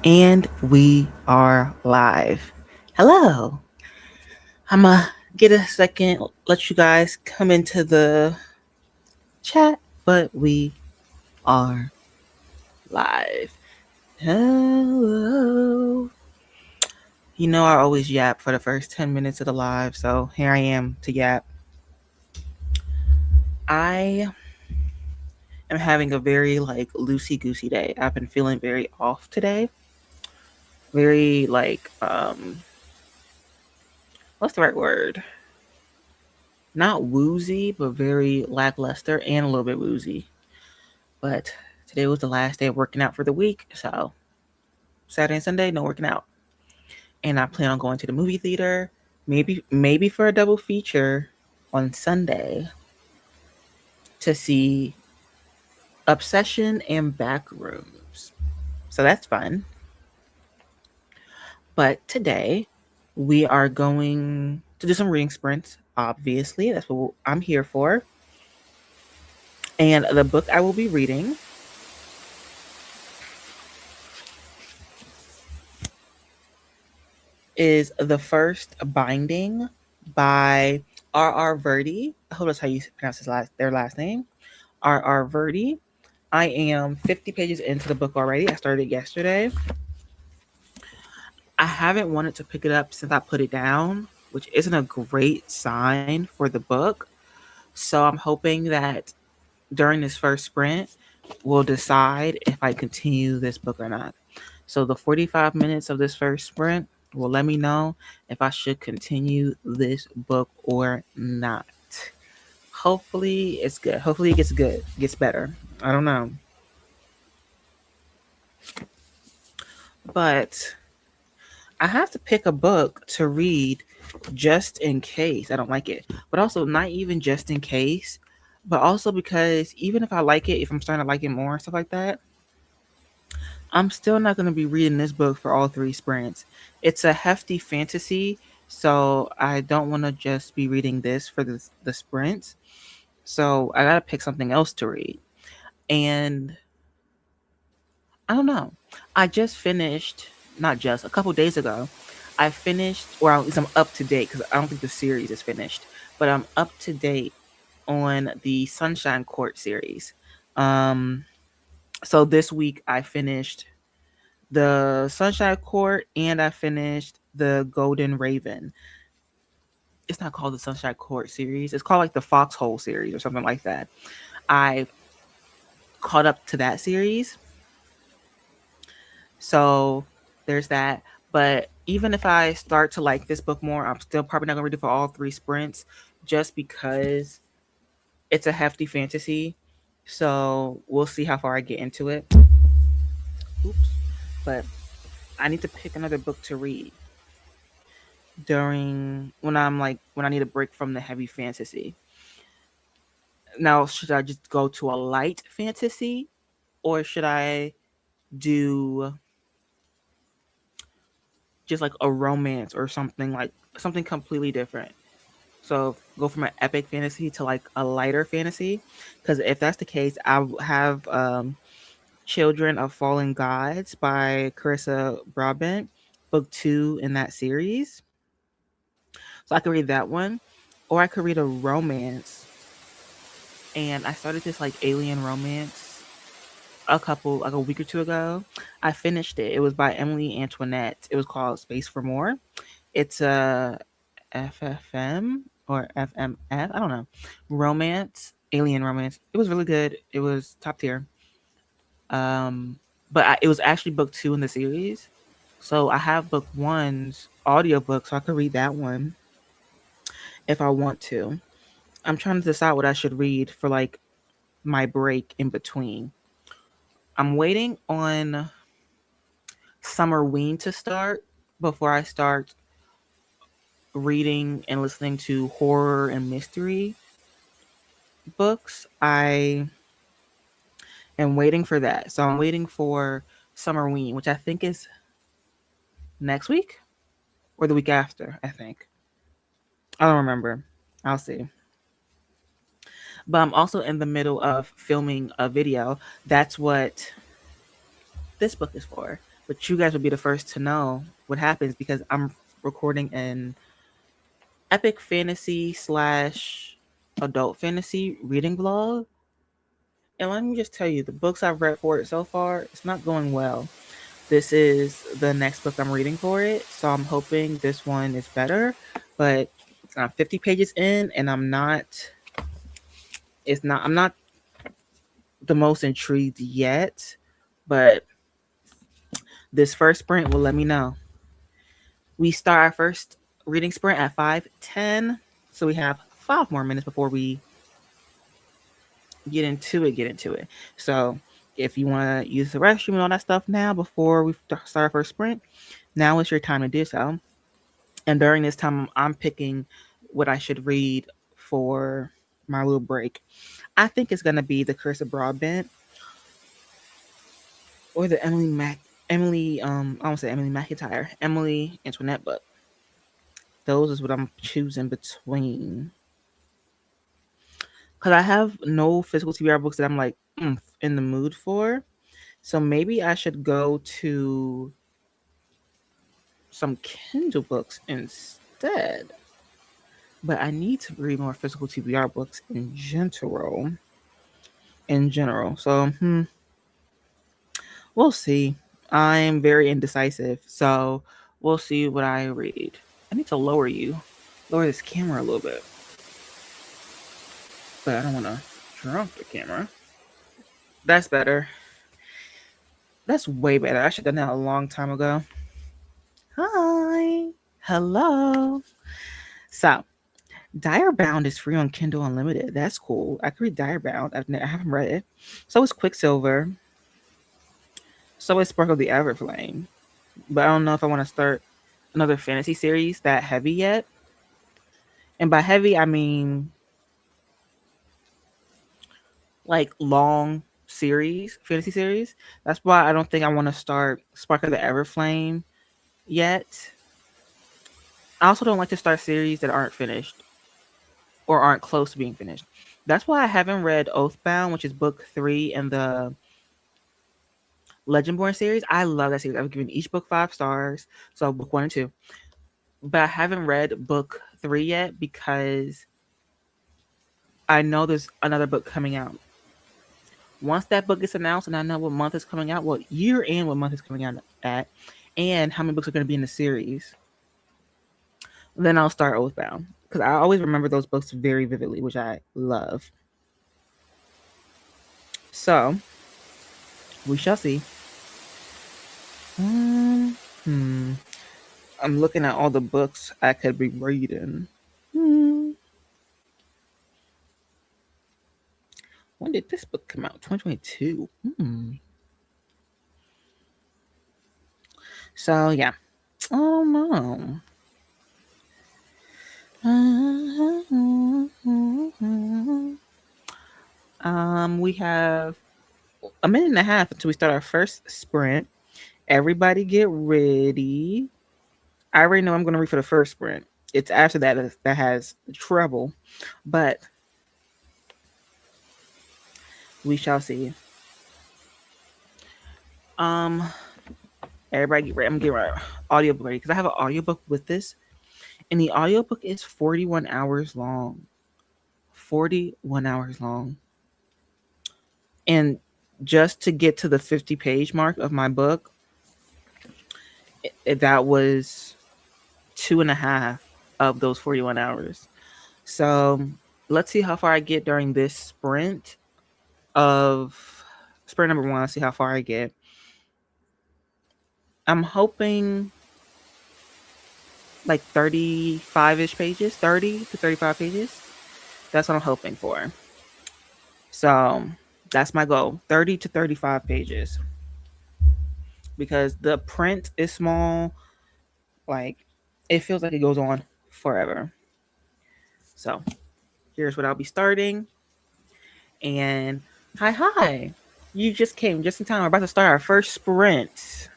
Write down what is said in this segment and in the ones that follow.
And we are live. Hello. I'm gonna get a second, let you guys come into the chat, but we are live. Hello. You know, I always yap for the first 10 minutes of the live, so here I am to yap. I am having a very loosey goosey day. I've been feeling very off today. Very what's the right word? Not woozy, but very lackluster and a little bit woozy. But today was the last day of working out for the week, so Saturday and Sunday, no working out. And I plan on going to the movie theater, maybe for a double feature on Sunday to see Obsession and Backrooms. So that's fun. But today we are going to do some reading sprints. Obviously, that's what I'm here for. And the book I will be reading is The First Binding by R.R. Verdi. I hope that's how you pronounce their last name. R.R. Verdi. I am 50 pages into the book already. I started yesterday. I haven't wanted to pick it up since I put it down, which isn't a great sign for the book. So I'm hoping that during this first sprint, we'll decide if I continue this book or not. So the 45 minutes of this first sprint will let me know if I should continue this book or not. Hopefully it's good. Hopefully it gets better. I don't know. But I have to pick a book to read just in case I don't like it. But also not even just in case, but also because even if I like it, if I'm starting to like it more and stuff like that, I'm still not going to be reading this book for all three sprints. It's a hefty fantasy, so I don't want to just be reading this for the sprints. So I got to pick something else to read. And I don't know. I just finished, not just, a couple days ago, I finished, or at least I'm up to date because I don't think the series is finished, but I'm up to date on the Sunshine Court series. Um, so this week I finished the Sunshine Court and I finished the Golden Raven. It's not called the Sunshine Court series. It's called like the Foxhole series or something like that. I caught up to that series. So there's that. But even if I start to like this book more, I'm still probably not gonna read it for all three sprints just because it's a hefty fantasy. So we'll see how far I get into it. Oops. But I need to pick another book to read during when I need a break from the heavy fantasy. Now, should I just go to a light fantasy or should I do just like a romance or something like something completely different? So go from an epic fantasy to like a lighter fantasy. Because if that's the case, I have Children of Fallen Gods by Carissa Broadbent, book 2 in that series. So I could read that one, or I could read a romance. And I started this like alien romance like a week or two ago. I finished it. It was by Emily Antoinette. It was called Space for More. It's a FFM or FMF. I don't know. Romance, alien romance. It was really good. It was top tier. It was actually book 2 in the series. So I have book 1's audiobook, so I could read that one if I want to. I'm trying to decide what I should read for like my break in between. I'm waiting on Summerween to start before I start reading and listening to horror and mystery books. I am waiting for that. So I'm waiting for Summerween, which I think is next week or the week after, I think. I don't remember. I'll see. But I'm also in the middle of filming a video. That's what this book is for. but you guys will be the first to know what happens because I'm recording an epic fantasy slash adult fantasy reading vlog. And let me just tell you, the books I've read for it so far, it's not going well. This is the next book I'm reading for it, so I'm hoping this one is better. But I'm 50 pages in, and I'm not. It's not. I'm not the most intrigued yet, but this first sprint will let me know. We start our first reading sprint at 5:10, so we have 5 more minutes before we get into it. Get into it. So if you want to use the restroom and all that stuff now before we start our first sprint, now is your time to do so. And during this time, I'm picking what I should read for my little break. I think it's gonna be the Curse of Broadbent or the I won't say Emily McIntyre, Emily Antoinette book. Those is what I'm choosing between. Cause I have no physical TBR books that I'm like in the mood for. So maybe I should go to some Kindle books instead. But I need to read more physical TBR books in general. In general. So we'll see. I'm very indecisive. So we'll see what I read. I need to lower this camera a little bit. But I don't want to drop the camera. That's better. That's way better. I should have done that a long time ago. Hi. Hello. So, Direbound is free on Kindle Unlimited. That's cool. I could read Direbound. I haven't read it. So is Quicksilver. So is Sparkle the Everflame. But I don't know if I want to start another fantasy series that heavy yet. And by heavy, I mean like long series, fantasy series. That's why I don't think I want to start Sparkle the Everflame yet. I also don't like to start series that aren't finished or aren't close to being finished. That's why I haven't read Oathbound, which is book 3 in the Legendborn series. I love that series. I've given each book 5 stars. So book 1 and 2. But I haven't read book 3 yet because I know there's another book coming out. Once that book gets announced and I know what month is coming out, what year and what month is coming out at, and how many books are going to be in the series, then I'll start Oathbound. Because I always remember those books very vividly, which I love. So, we shall see. I'm looking at all the books I could be reading. When did this book come out? 2022. So, yeah. Oh, no. We have a minute and a half until we start our first sprint. Everybody get ready. I already know I'm going to read for the first sprint. It's after that that has trouble, but we shall see. Everybody get ready. I'm getting my audiobook ready because I have an audiobook with this, and the audiobook is 41 hours long. 41 hours long. And just to get to the 50-page mark of my book, that was 2.5 of those 41 hours. So let's see how far I get during this sprint of sprint number 1. Let's see how far I get. I'm hoping like 35-ish pages, 30 to 35 pages. That's what I'm hoping for. So that's my goal, 30 to 35 pages. Because the print is small, like it feels like it goes on forever. So here's what I'll be starting. And hi. You just came just in time. We're about to start our first sprint.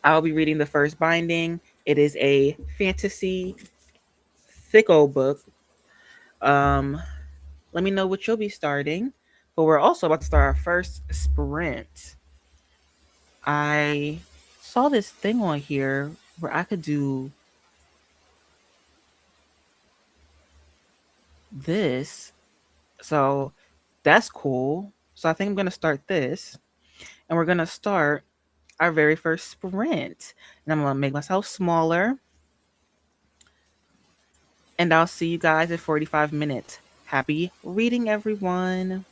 I'll be reading the first binding. It is a fantasy thick old book. Let me know what you'll be starting. But we're also about to start our first sprint. I saw this thing on here where I could do this. So that's cool. So I think I'm going to start this, and we're going to start our very first sprint. And I'm going to make myself smaller, and I'll see you guys in 45 minutes. Happy reading, everyone.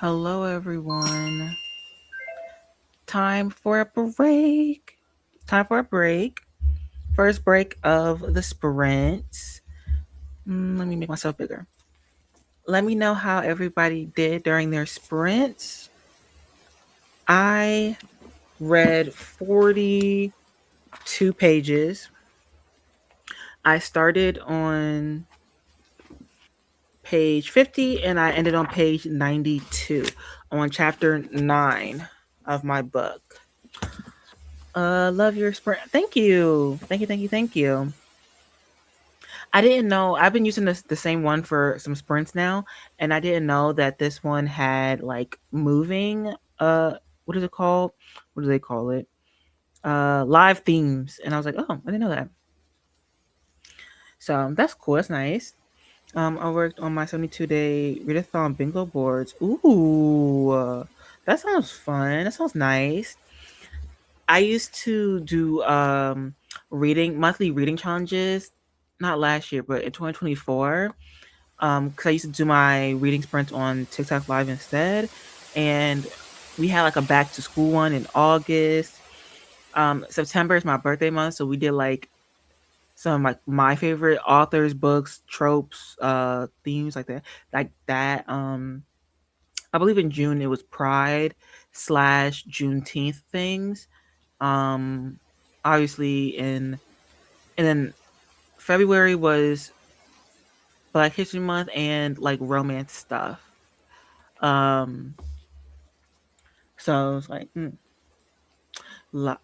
Hello, everyone. Time for a break. Time for a break. First break of the sprint. Let me make myself bigger. Let me know how everybody did during their sprints. I read 42 pages. I started on page 50 and I ended on page 92 on chapter 9 of my book. Love your sprint. Thank you. Thank you. Thank you. Thank you. I didn't know. I've been using the same one for some sprints now, and I didn't know that this one had like moving. What is it called? What do they call it? Live themes. And I was like, oh, I didn't know that. So that's cool. That's nice. I worked on my 72-day readathon bingo boards. Ooh, that sounds fun. That sounds nice. I used to do reading monthly reading challenges, not last year, but in 2024. Because I used to do my reading sprints on TikTok Live instead, and we had like a back to school one in August. September is my birthday month, so we did like some like my favorite authors, books, tropes, themes like that, like that. I believe in June it was Pride slash Juneteenth things. Um, Obviously and then February was Black History Month and like romance stuff. Um, so it's like Li-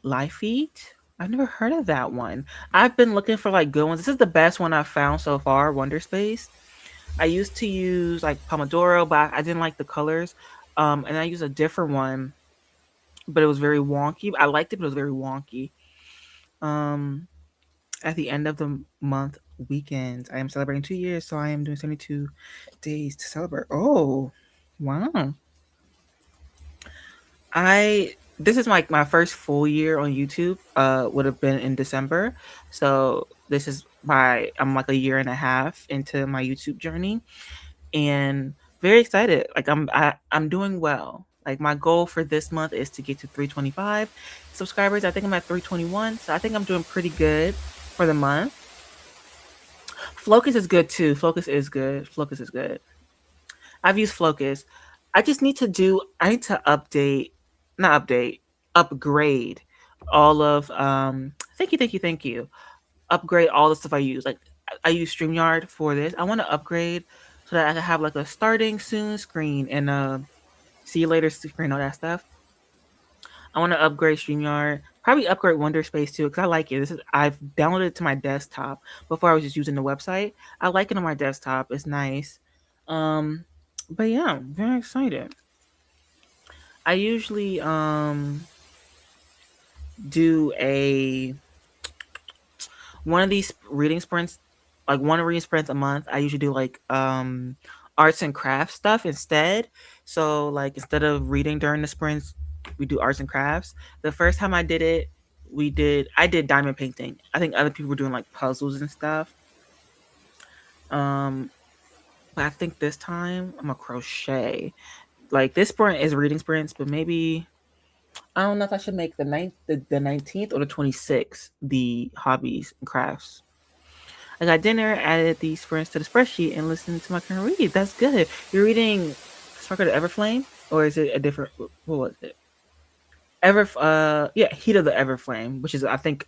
Life Eat. I've never heard of that one. I've been looking for like good ones. This is the best one I've found so far. Wonder Space. I used to use like Pomodoro, but I didn't like the colors. And I used a different one, but it was very wonky. I liked it, but it was very wonky. Um, at the end of the month weekend, I am celebrating 2 years, so I am doing 72 days to celebrate. Oh, wow. I This is my first full year on YouTube. Would have been in December, so this is I'm like a year and a half into my YouTube journey, and very excited. Like I'm doing well. Like my goal for this month is to get to 325 subscribers. I think I'm at 321, so I think I'm doing pretty good for the month. Focus is good too. Focus is good. Focus is good. I've used Focus. I need to not update, upgrade all of thank you. Upgrade all the stuff I use. Like I use StreamYard for this. I want to upgrade so that I can have like a starting soon screen and see you later screen, all that stuff. I want to upgrade StreamYard. Probably upgrade Wonderspace too, because I like it. I've downloaded it to my desktop before I was just using the website. I like it on my desktop. It's nice. Um, but yeah, I'm very excited. I usually do a one of these reading sprints, like one reading sprints a month. I usually do like arts and crafts stuff instead. So like instead of reading during the sprints, we do arts and crafts. The first time I did it, I did diamond painting. I think other people were doing like puzzles and stuff. Um, but I think this time I'm a crochet. Like this sprint is reading sprints, but maybe I don't know if I should make the 19th or the 26th the hobbies and crafts. I got dinner, added these sprints to the spreadsheet, and listened to my current read. That's good. You're reading Spark of the Everflame, or is it a different? What was it? Yeah, Heat of the Everflame, which is I think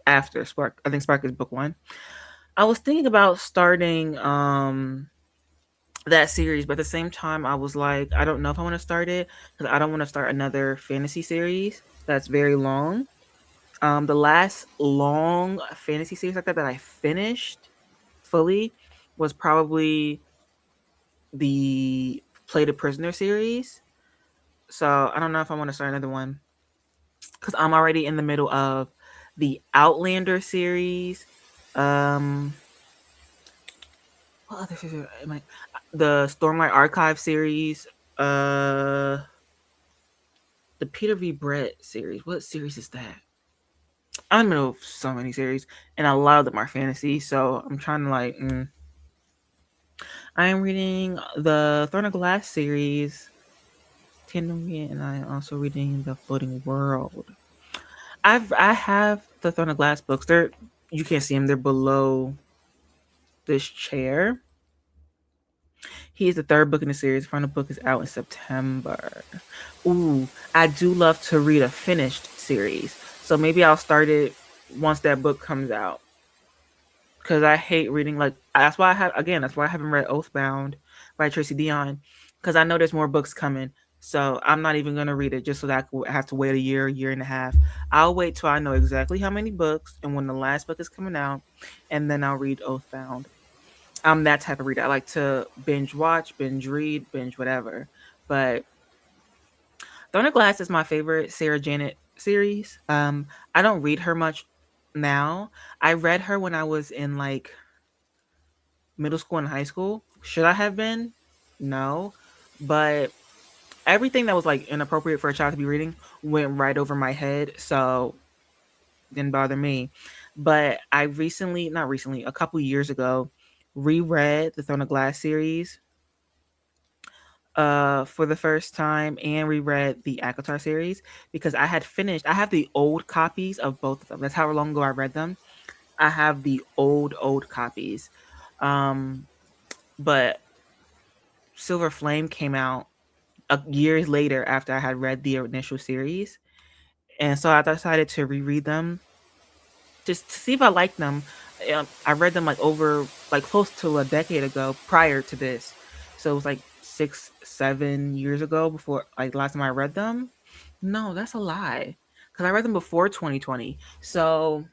after Spark. I think Spark is book one. I was thinking about starting that series, but at the same time, I was like, I don't know if I want to start it because I don't want to start another fantasy series that's very long. The last long fantasy series like that I finished fully was probably the Play the Prisoner series. So I don't know if I want to start another one because I'm already in the middle of the Outlander series. Um, what other series am I? The Stormlight Archive series. Uh, the Peter V. Brett series. What series is that? I'm in the middle of so many series, and a lot of them are fantasy. So I'm trying to like. I am reading the Throne of Glass series, Tandem, and I am also reading The Floating World. I have the Throne of Glass books. They're you can't see them. They're below this chair. He is the third book in the series. The final book is out in September. Ooh, I do love to read a finished series. So maybe I'll start it once that book comes out. Because I hate reading, like, that's why I haven't read Oathbound by Tracy Dion. Because I know there's more books coming. So I'm not even going to read it just so that I have to wait a year and a half. I'll wait till I know exactly how many books and when the last book is coming out. And then I'll read Oathbound. I'm that type of reader. I like to binge watch, binge read, binge whatever. But Throne of Glass is my favorite Sarah Janet series. I don't read her much now. I read her when I was in like middle school and high school. Should I have been? No. But everything that was like inappropriate for a child to be reading went right over my head. So didn't bother me. But I recently, not recently, a couple years ago, reread the Throne of Glass series for the first time and reread the Akatar series because I have the old copies of both of them. That's how long ago I read them. I have the old copies. Um but Silver Flame came out years later after I had read the initial series. And so I decided to reread them just to see if I liked them. I read them like over like close to a decade ago prior to this. So it was like 6, 7 years ago before like the last time I read them. No, that's a lie. Because I read them before 2020. So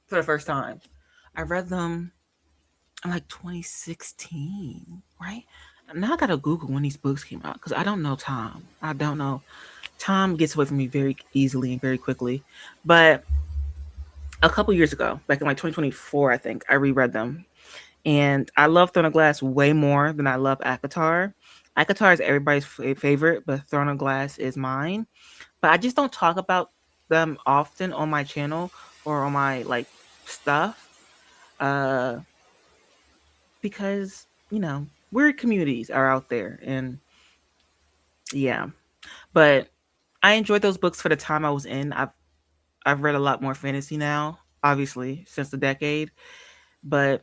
for the first time. I read them in like 2016, right? Now I gotta Google when these books came out because I don't know time. I don't know. Time gets away from me very easily and very quickly. But a couple years ago, back in like 2024, I think, I reread them. And I love Throne of Glass way more than I love Akatar. Akatar is everybody's favorite, but Throne of Glass is mine. But I just don't talk about them often on my channel or on my like stuff. Uh because, weird communities are out there and yeah. But I enjoyed those books for the time I was in. I've read a lot more fantasy now, obviously, since the decade. But,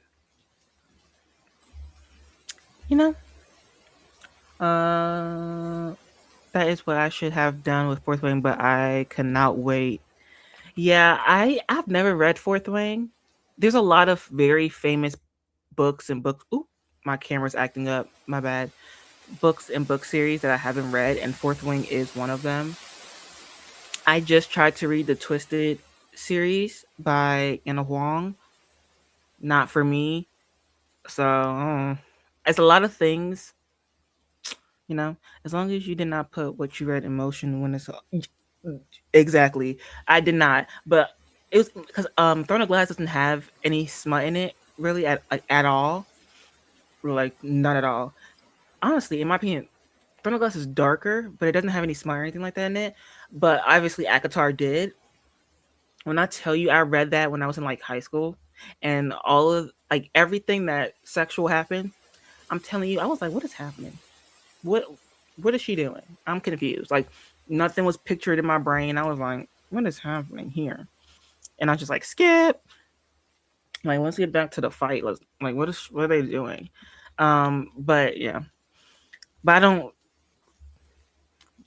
you know, uh that is what I should have done with Fourth Wing, but I cannot wait. Yeah, I've never read Fourth Wing. There's a lot of very famous books and books. Ooh, my camera's acting up. My bad. Books and book series that I haven't read, and Fourth Wing is one of them. I just tried to read the Twisted series by Anna Huang. Not for me. So it's a lot of things, as long as you did not put what you read in motion when it's exactly. I did not, but it was because Throne of Glass doesn't have any smut in it really at all, like not at all. Honestly, in my opinion, Throne of Glass is darker, but it doesn't have any smut or anything like that in it. But obviously, Akatar did. When I tell you, I read that when I was in like high school, and all of like everything that sexual happened. I'm telling you, I was like, what is happening? What what is she doing? I'm confused. Like nothing was pictured in my brain. I was like, what is happening here? And I was just like, skip. Like, let's get back to the fight. Let's like, what are they doing? But yeah, but I don't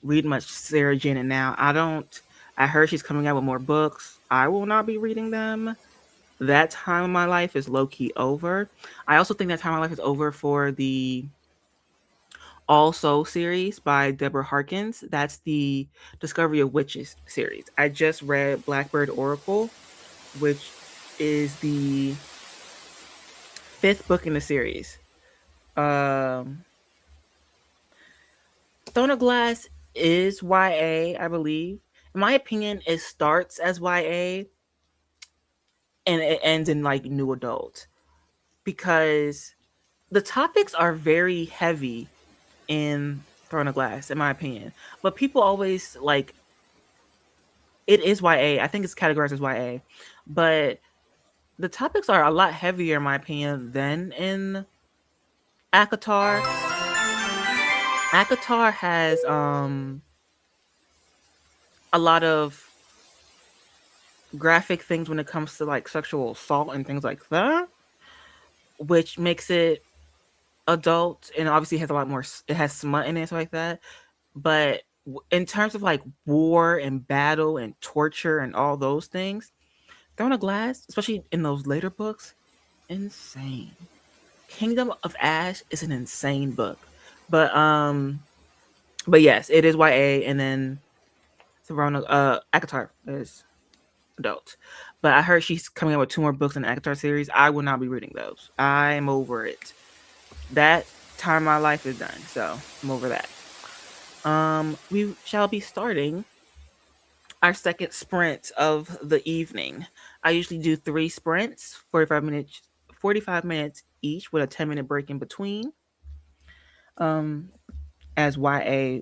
read much Sarah Janet now. I don't. I heard she's coming out with more books. I will not be reading them. That time of my life is low key over. I also think that time of my life is over for the All Soul series by Deborah Harkins. That's the Discovery of Witches series. I just read Blackbird Oracle, which is the fifth book in the series. Um, Throne of Glass is YA, I believe. In my opinion, it starts as YA and it ends in like new adult because the topics are very heavy in Throne of Glass, in my opinion. But people always like it is YA. I think it's categorized as YA, but the topics are a lot heavier, in my opinion, than in Akatar. Akatar has a lot of graphic things when it comes to like sexual assault and things like that, which makes it adult and obviously has a lot more. It has smut in it, and stuff like that. But in terms of like war and battle and torture and all those things, Throne of Glass, especially in those later books, insane. Kingdom of Ash is an insane book, but but yes, it is YA, and then Throne of Akatar is adult. But I heard she's coming out with two more books in the Akatar series. I will not be reading those. I'm over it. That time of my life is done, so I'm over that. We shall be starting our second sprint of the evening. I usually do 3 sprints, 45 minutes each with a 10-minute break in between. Um, as YA,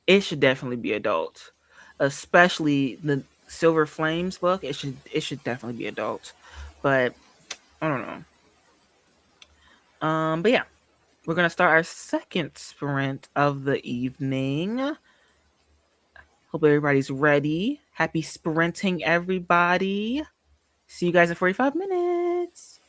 it should definitely be adult, especially the Silver Flames book. It should definitely be adult, but I don't know. But yeah, we're gonna start our second sprint of the evening. Hope everybody's ready. Happy sprinting, everybody. See you guys in 45 minutes.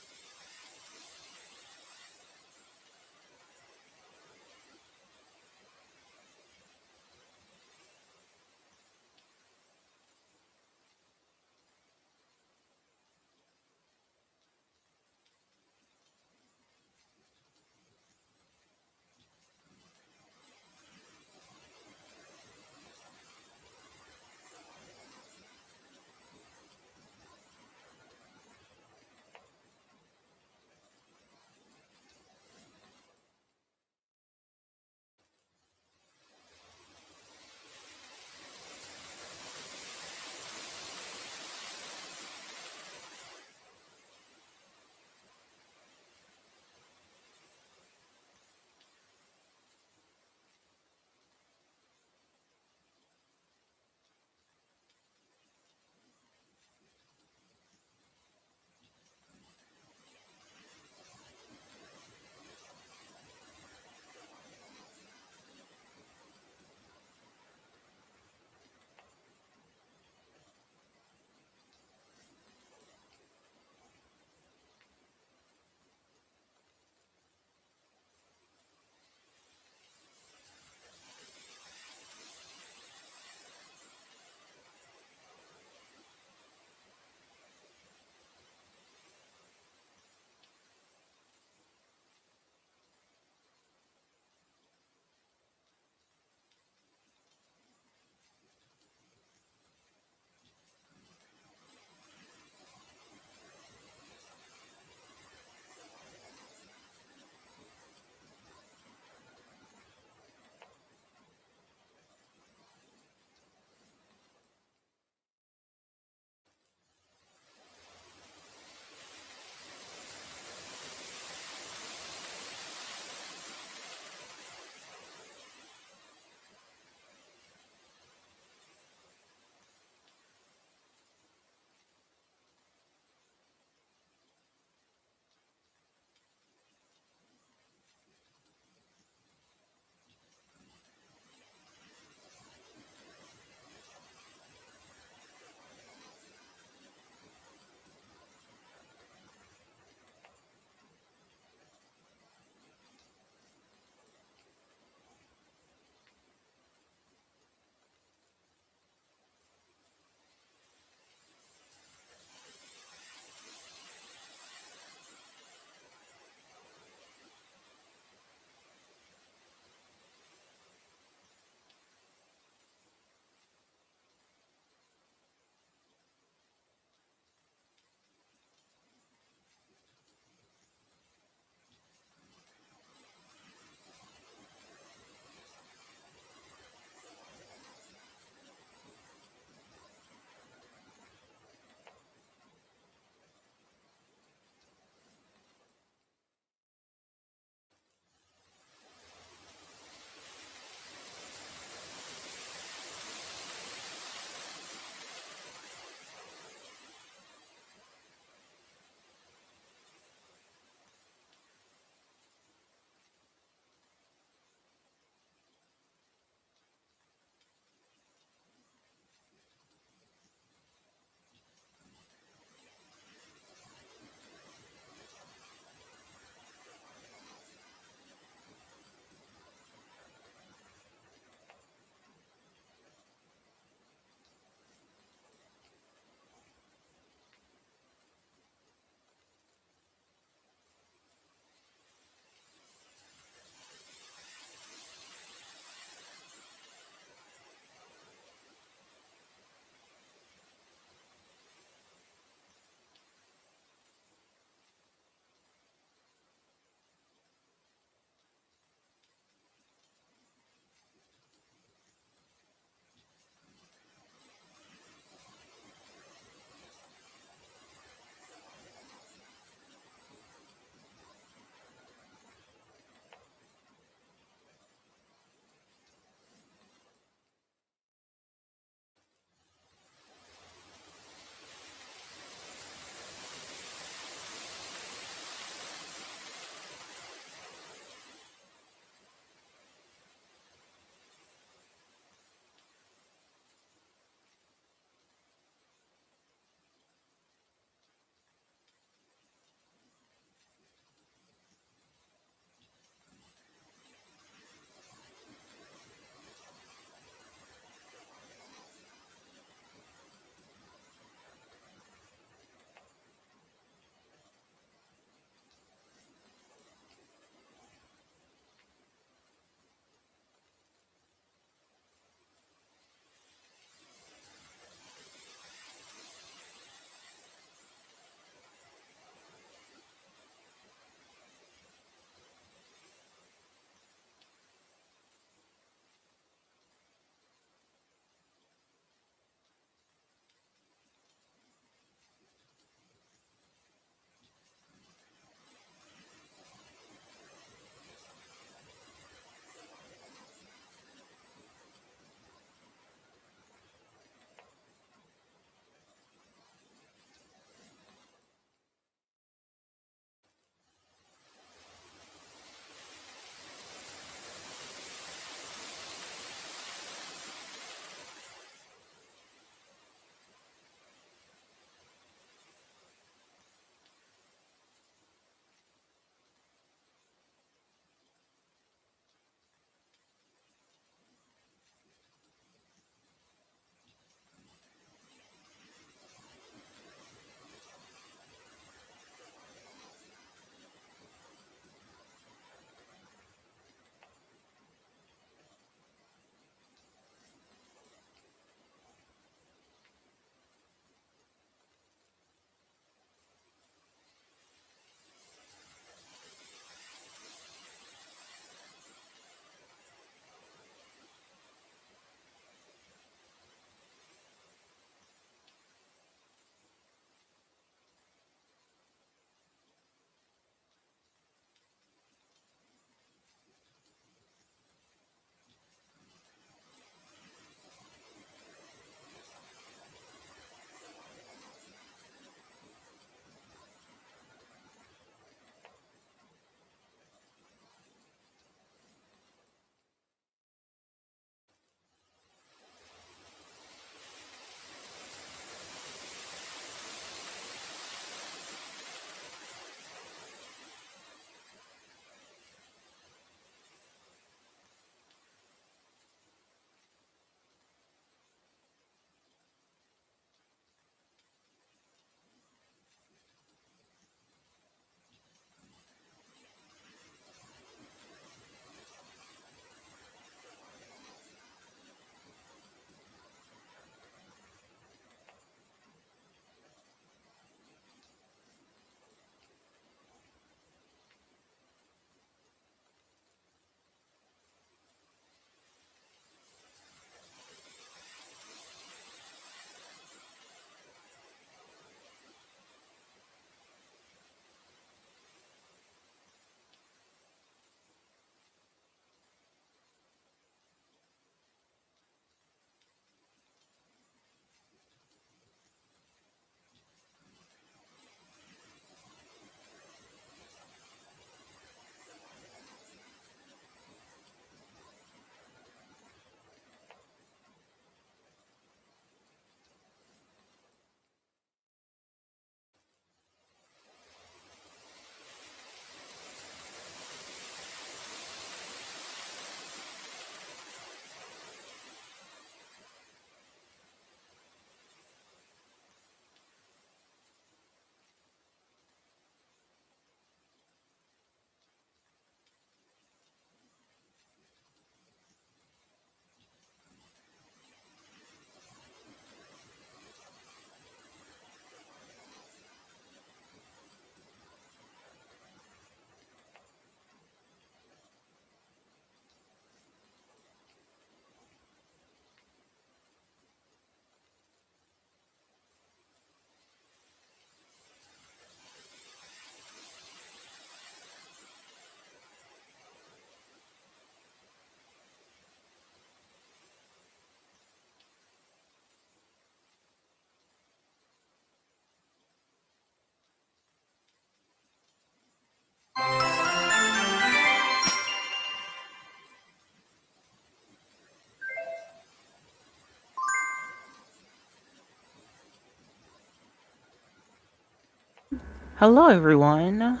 Hello, everyone.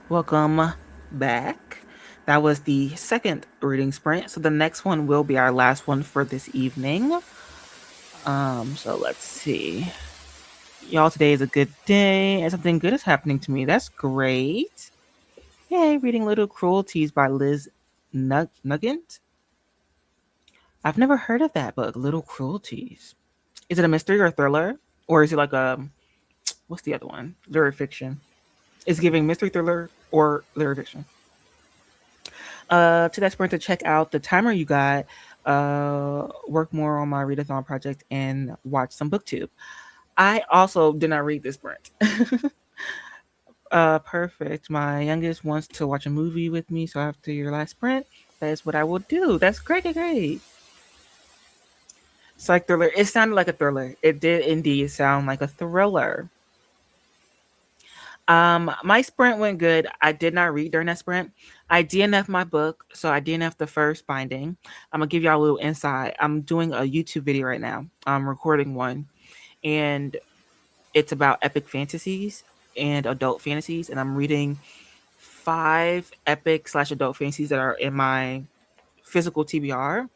Welcome back. That was the second reading sprint. So the next one will be our last one for this evening. So let's see. Y'all, today is a good day and something good is happening to me. That's great. Yay, reading Little Cruelties by Liz Nugent. I've never heard of that book, Little Cruelties. Is it a mystery or a thriller? Or is it like a, what's the other one? Literary fiction. Is it giving mystery thriller or literary fiction? To that sprint to check out the timer you got, work more on my readathon project, and watch some booktube. I also did not read this sprint. Perfect. My youngest wants to watch a movie with me, so after your last sprint, that is what I will do. That's great, great, great. Psych thriller. It sounded like a thriller. It did indeed sound like a thriller. My sprint went good. I did not read during that sprint. I DNF my book, so I DNF the first binding. I'm gonna give y'all a little insight. I'm doing a YouTube video right now. I'm recording one, and it's about epic fantasies and adult fantasies, and I'm reading 5 epic/adult fantasies that are in my physical TBR.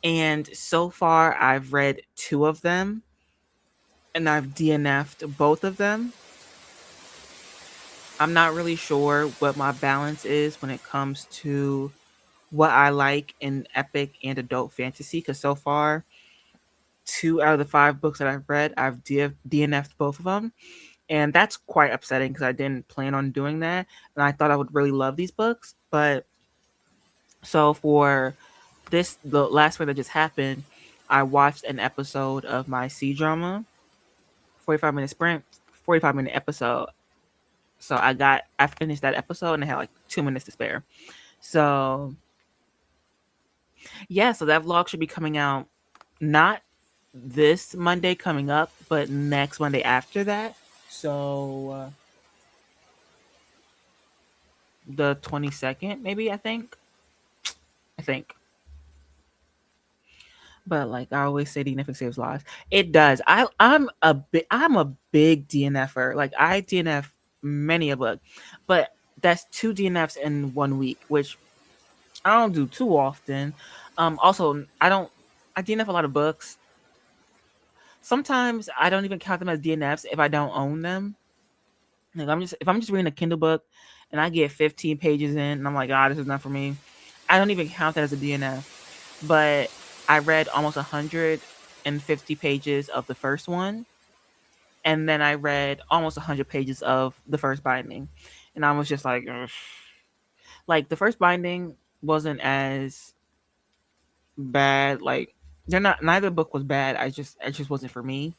And so far, I've read 2 of them, and I've DNF'd both of them. I'm not really sure what my balance is when it comes to what I like in epic and adult fantasy, because so far, 2 out of the 5 books that I've read, I've DNF'd both of them. And that's quite upsetting because I didn't plan on doing that. And I thought I would really love these books. But so for the last one that just happened, I watched an episode of my C drama, 45-minute sprint, 45-minute episode. So I finished that episode and I had like 2 minutes to spare. So yeah, so that vlog should be coming out not this Monday coming up, but next Monday after that. So the 22nd, maybe I think. But like I always say, DNF saves lives. It does. I'm a big DNFer. Like I DNF many a book, but that's 2 DNFs in 1 week, which I don't do too often. Also, I DNF a lot of books. Sometimes I don't even count them as DNFs if I don't own them. Like if I'm just reading a Kindle book and I get 15 pages in and I'm like, ah, this is not for me. I don't even count that as a DNF. But I read almost 150 pages of the first one, and then I read almost 100 pages of the first binding, and I was just like, ugh. Like the first binding wasn't as bad. Like they're not. Neither book was bad. It just wasn't for me.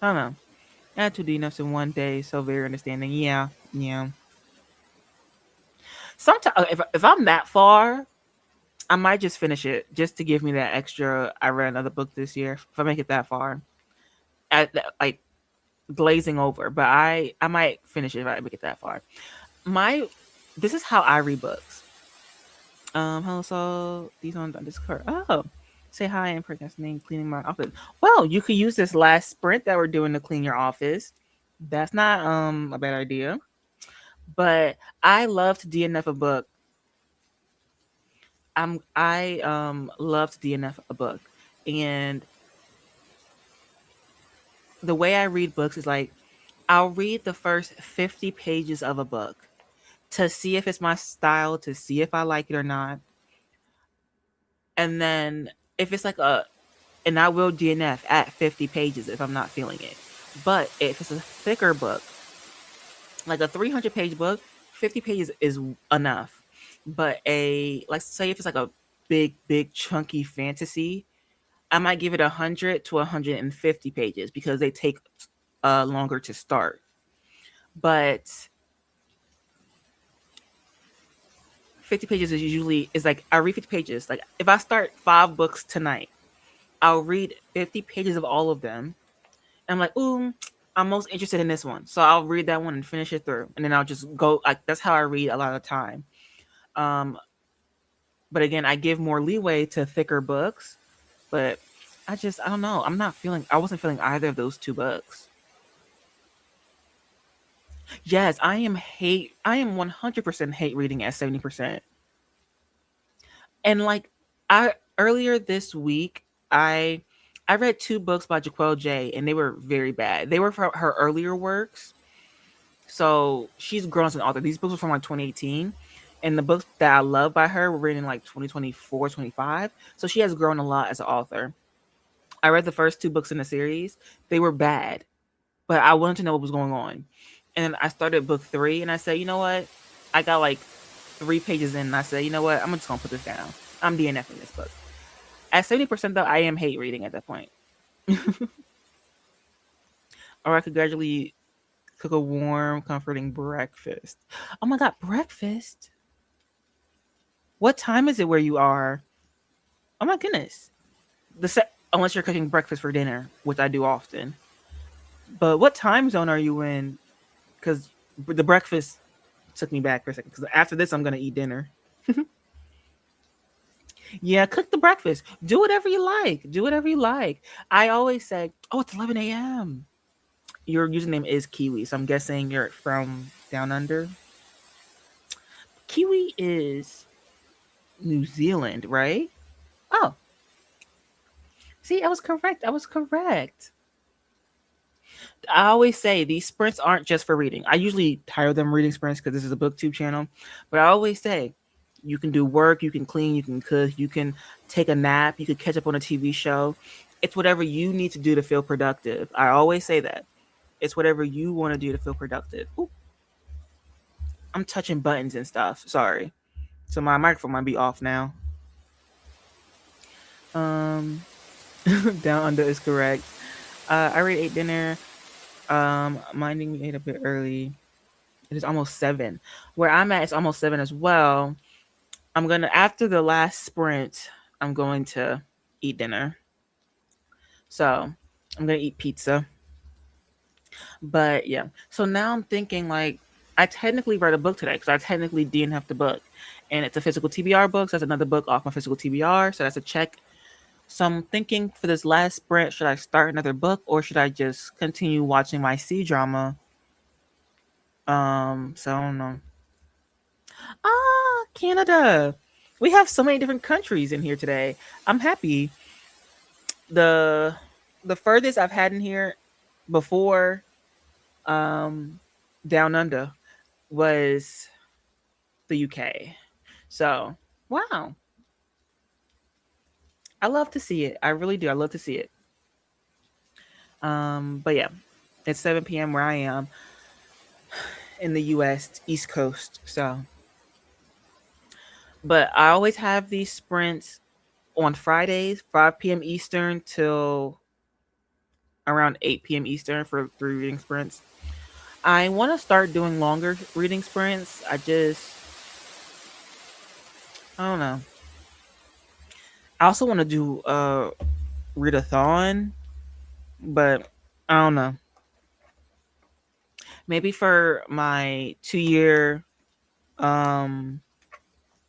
I don't know. I had 2 DNFs in one day, so very understanding. Yeah, yeah. Sometimes if I'm that far, I might just finish it just to give me that extra. I read another book this year. If I make it that far, like glazing over, but I might finish it if I make it that far. My This is how I read books. Hello, so these ones on Discord. Oh, say hi and procrastinating cleaning my office. Well, you could use this last sprint that we're doing to clean your office. That's not a bad idea. But I love to DNF a book. I love to DNF a book, and the way I read books is like I'll read the first 50 pages of a book to see if it's my style, to see if I like it or not. And then if it's like and I will DNF at 50 pages if I'm not feeling it. But if it's a thicker book, like a 300-page book, 50 pages is enough. But like say if it's like a big, big, chunky fantasy, I might give it 100 to 150 pages because they take longer to start. But 50 pages is like I read 50 pages. Like if I start 5 books tonight, I'll read 50 pages of all of them. And I'm like, ooh, I'm most interested in this one. So I'll read that one and finish it through. And then I'll just go like that's how I read a lot of the time. Um, but again, I give more leeway to thicker books. But I don't know. I wasn't feeling either of those 2 books. Yes, I am 100% hate reading at 70%. And like I earlier this week, I I read two books by Jaquel J and they were very bad. They were from her earlier works. So she's grown as an author. These books were from like 2018. And the books that I love by her were written in like 2024, 25. So she has grown a lot as an author. I read the first two books in the series. They were bad, but I wanted to know what was going on. And I started book three and I said, you know what? I got like 3 pages in and I said, you know what? I'm just gonna put this down. I'm DNFing this book. At 70% though, I am hate reading at that point. Or I could gradually cook a warm, comforting breakfast. Oh my god, breakfast? What time is it where you are? Oh my goodness. Unless you're cooking breakfast for dinner, which I do often. But what time zone are you in? Because the breakfast took me back for a second. Because after this, I'm gonna eat dinner. Yeah, cook the breakfast. Do whatever you like. Do whatever you like. I always say, "Oh, it's 11 a.m." Your username is Kiwi, so I'm guessing you're from down under. Kiwi is New Zealand, right? Oh, see, I was correct. I was correct. I always say these sprints aren't just for reading. I usually title them reading sprints because this is a booktube channel. But I always say you can do work, you can clean, you can cook, you can take a nap, you can catch up on a TV show. It's whatever you need to do to feel productive. I always say that. It's whatever you want to do to feel productive. Ooh, I'm touching buttons and stuff. Sorry. So my microphone might be off now. Um, down under is correct. I already ate dinner. Minding we ate a bit early. It is almost 7. Where I'm at, it's almost 7 as well. I'm gonna after the last sprint, I'm going to eat dinner. So I'm gonna eat pizza. But yeah. So now I'm thinking like I technically read a book today because I technically didn't have the book. And it's a physical TBR book, so that's another book off my physical TBR. So that's a check. So I'm thinking for this last sprint, should I start another book or should I just continue watching my C drama? So I don't know. Ah, Canada. We have so many different countries in here today. I'm happy. The the furthest I've had in here before um down under was the UK. So, wow. I love to see it. I really do. I love to see it. But yeah, it's 7 p.m. where I am in the US, East Coast. So, but I always have these sprints on Fridays, 5 p.m. Eastern till around 8 p.m. Eastern for 3 reading sprints. I want to start doing longer reading sprints. I don't know. I also want to do a readathon, but I don't know. Maybe for my 2 year um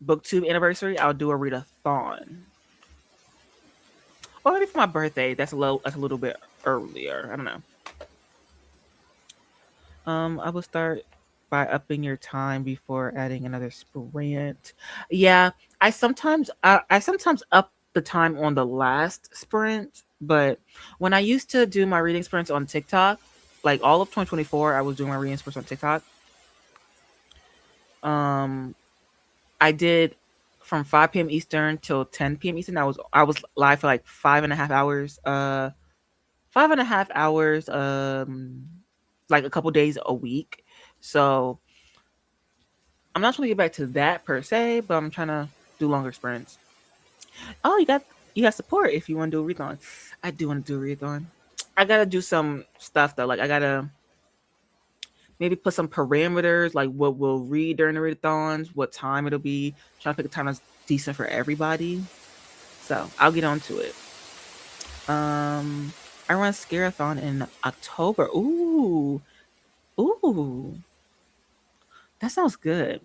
booktube anniversary, I'll do a readathon. Or maybe for my birthday. That's a little bit earlier. I don't know. I will start by upping your time before adding another sprint. Yeah, I sometimes up the time on the last sprint, but when I used to do my reading sprints on TikTok, like all of 2024, I was doing my reading sprints on TikTok. Um, I did from 5 p.m. Eastern till 10 p.m. Eastern. I was live for like 5.5 hours. 5.5 hours. Like a couple days a week. So I'm not trying to get back to that per se, but I'm trying to do longer sprints. Oh, you got support if you want to do a readathon. I do want to do a readathon. I gotta do some stuff though. Like I gotta maybe put some parameters, like what we'll read during the readathons, what time it'll be. Trying to pick a time that's decent for everybody. So I'll get on to it. I run Scarathon in October. Ooh, that sounds good.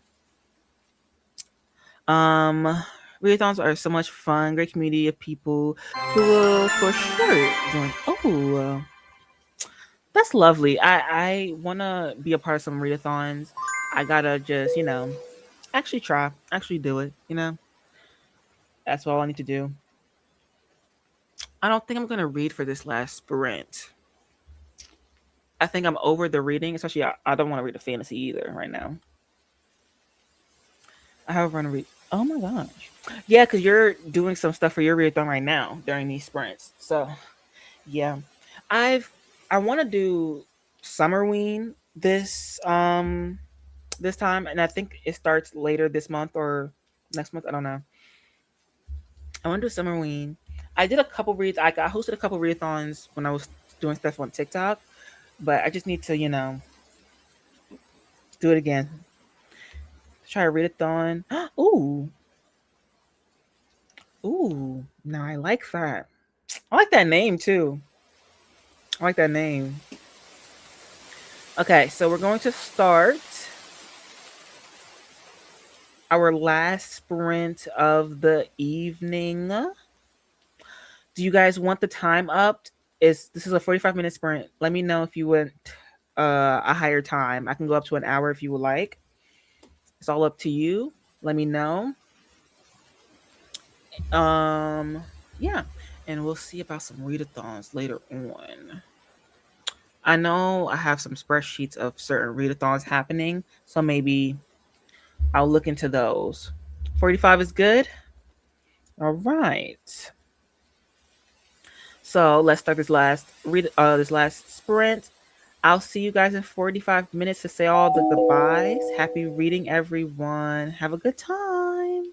Um, Readathons are so much fun. Great community of people who will for sure join. Oh, That's lovely. I wanna be a part of some readathons. I gotta just, actually try, actually do it. That's all I need to do. I don't think I'm gonna read for this last sprint. I think I'm over the reading, especially I don't want to read a fantasy either right now. I have run a read. Oh my gosh. Yeah, because you're doing some stuff for your readathon right now during these sprints. So yeah, I've I want to do Summerween this time, and I think it starts later this month or next month. I don't know. I want to do Summerween. I did a couple reads. I hosted a couple readathons when I was doing stuff on TikTok, but I just need to do it again. Try a readathon. Ooh, ooh. Now I like that. I like that name too. I like that name. Okay, so we're going to start our last sprint of the evening. Do you guys want the time up? Is this is a 45-minute sprint? Let me know if you want a higher time. I can go up to an hour if you would like. It's all up to you. Let me know. Um, yeah, and we'll see about some readathons later on. I know I have some spreadsheets of certain readathons happening, so maybe I'll look into those. 45 is good. All right. So let's start this last sprint. I'll see you guys in 45 minutes to say all the goodbyes. Happy reading, everyone. Have a good time.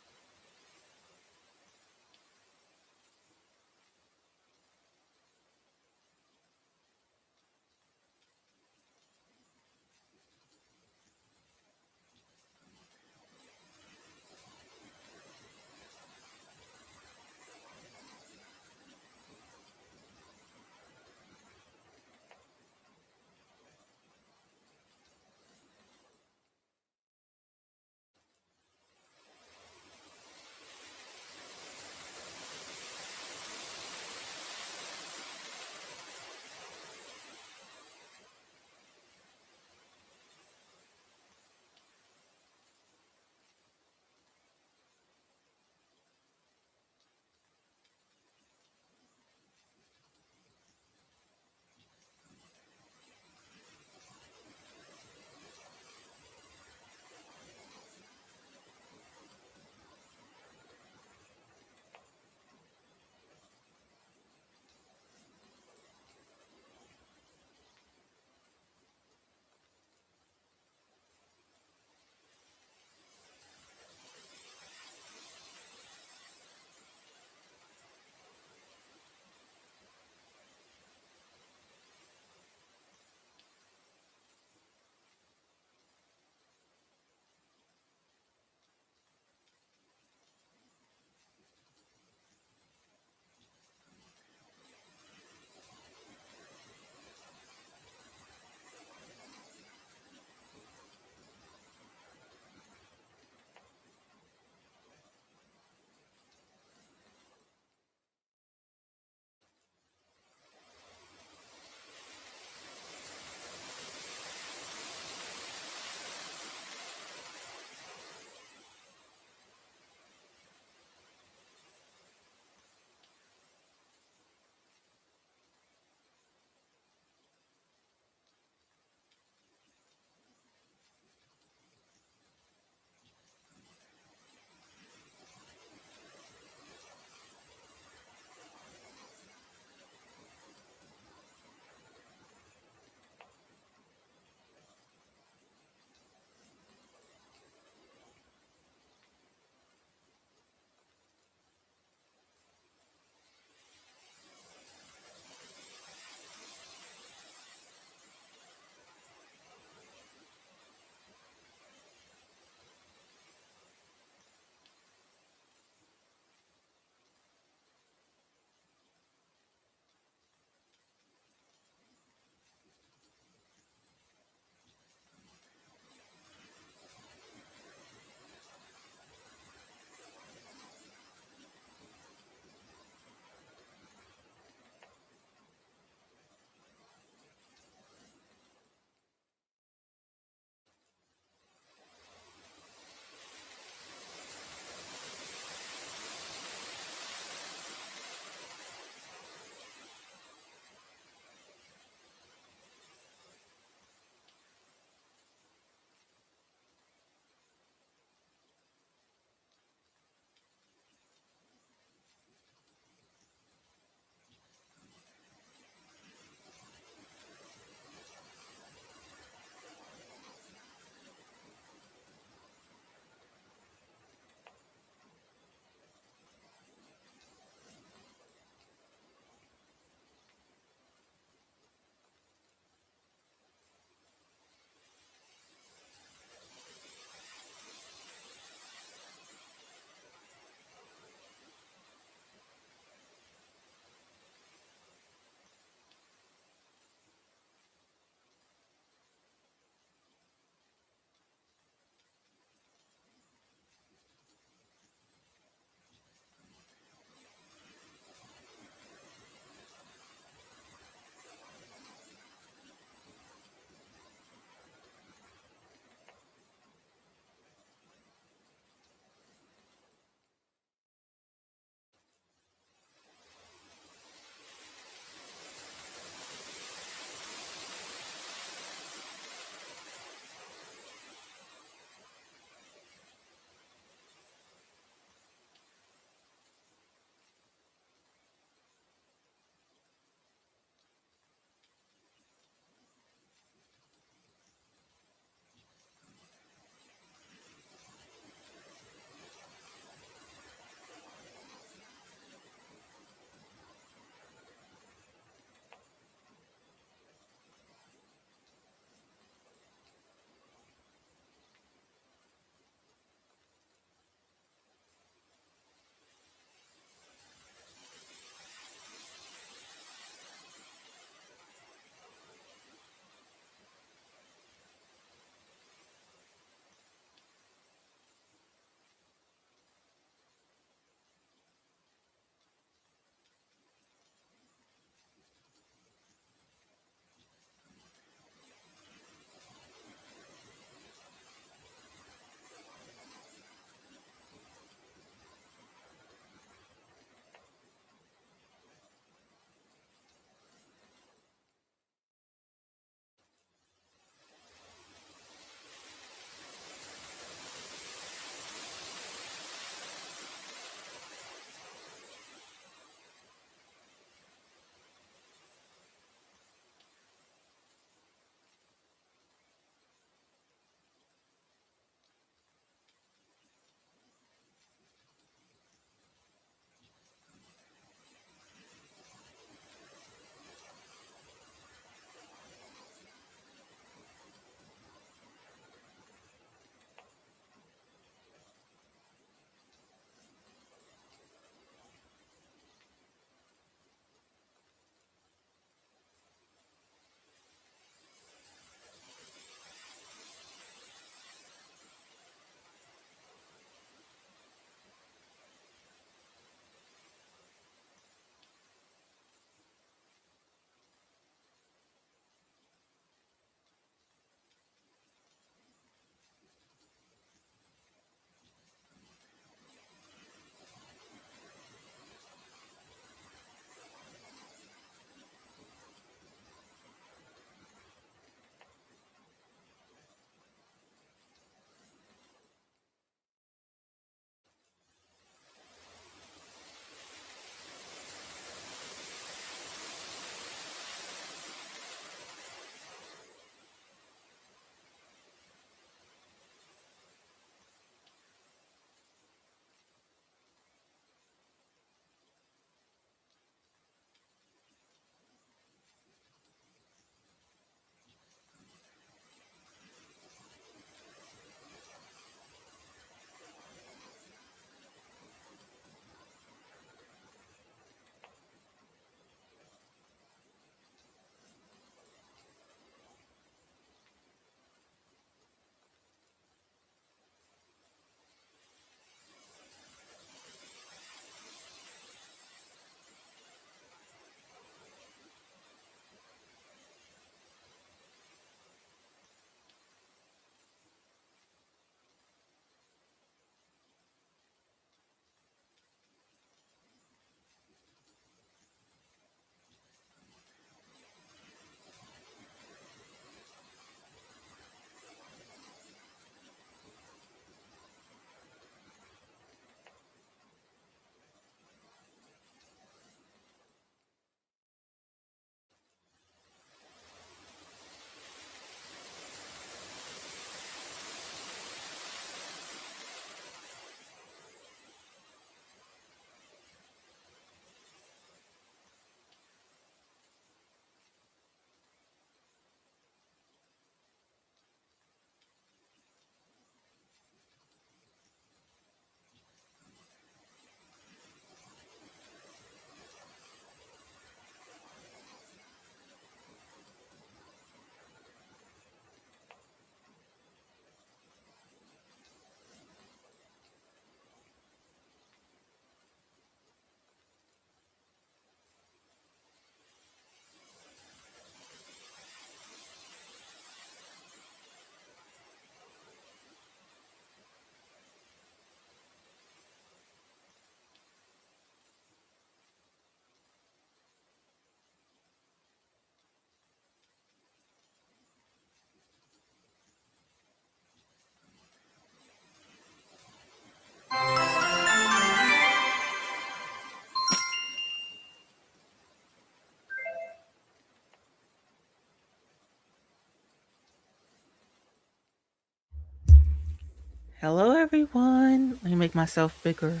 Hello, everyone. Let me make myself bigger.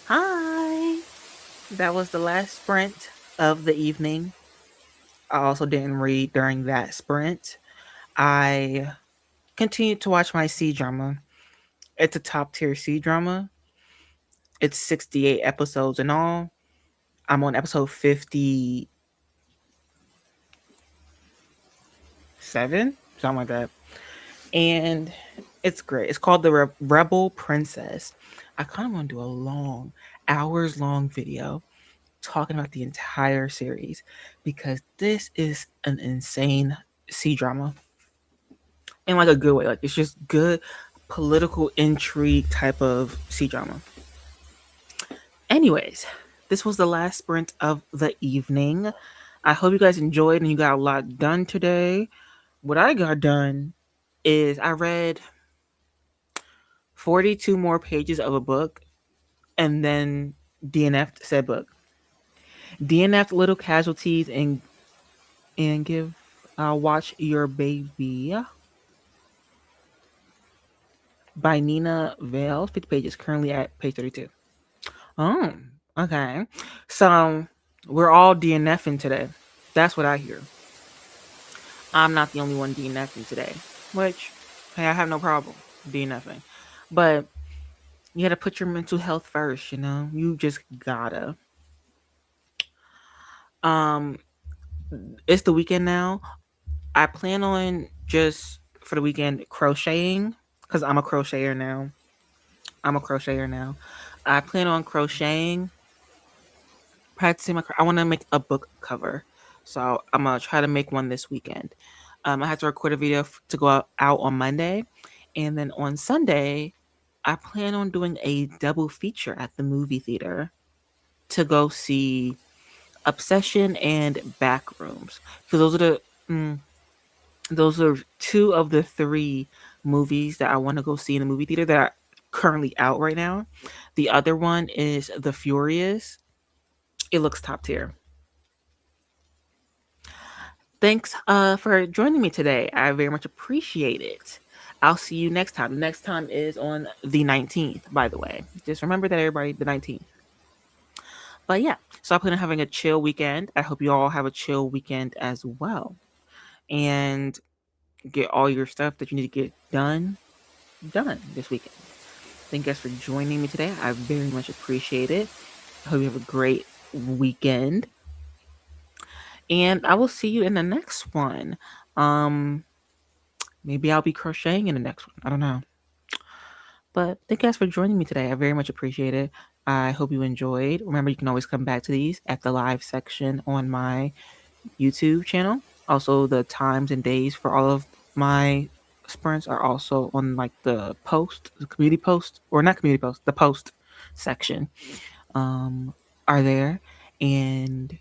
Hi. That was the last sprint of the evening. I also didn't read during that sprint. I continued to watch my C drama. It's a top tier C drama. It's 68 episodes in all. I'm on episode 57, something like that. And it's great. It's called The Rebel Princess. I kind of want to do a long, hours long video talking about the entire series because this is an insane C drama in like a good way. Like it's just good political intrigue type of C drama. Anyways, this was the last sprint of the evening. I hope you guys enjoyed and you got a lot done today. What I got done is I read 42 more pages of a book and then DNF'd said book. DNF'd Little Casualties and give Watch Your Baby by Nina Vale. 50 pages, currently at page 32. Oh, okay. So we're all DNFing today. That's what I hear. I'm not the only one DNFing today, which, hey, I have no problem DNFing. But you gotta put your mental health first, you know? You just gotta. Um, it's the weekend now. I plan on just for the weekend crocheting because I'm a crocheter now. I plan on crocheting, practicing I want to make a book cover, so I'm gonna try to make one this weekend. I have to record a video to go out on Monday, and then on Sunday, I plan on doing a double feature at the movie theater to go see Obsession and Backrooms because those are two of the three movies that I want to go see in the movie theater that are currently out right now. The other one is The Furious. It looks top tier. Thanks for joining me today. I very much appreciate it. I'll see you next time. Next time is on the 19th, by the way. Just remember that, everybody, the 19th. But yeah, so I plan on having a chill weekend. I hope you all have a chill weekend as well. And get all your stuff that you need to get done this weekend. Thank you guys for joining me today. I very much appreciate it. I hope you have a great weekend. And I will see you in the next one. Maybe I'll be crocheting in the next one. I don't know. But thank you guys for joining me today. I very much appreciate it. I hope you enjoyed. Remember, you can always come back to these at the live section on my YouTube channel. Also, the times and days for all of my sprints are also on like the community post, or not community post, the post section are there. And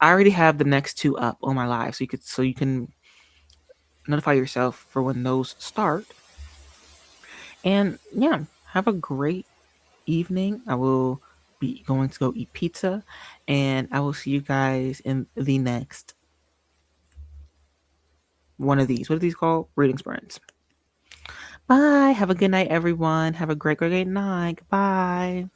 I already have the next two up on my live, so you can notify yourself for when those start. And yeah, have a great evening. I will be going to go eat pizza, and I will see you guys in the next one of these. What are these called? Reading sprints. Bye. Have a good night, everyone. Have a great, great night. Bye.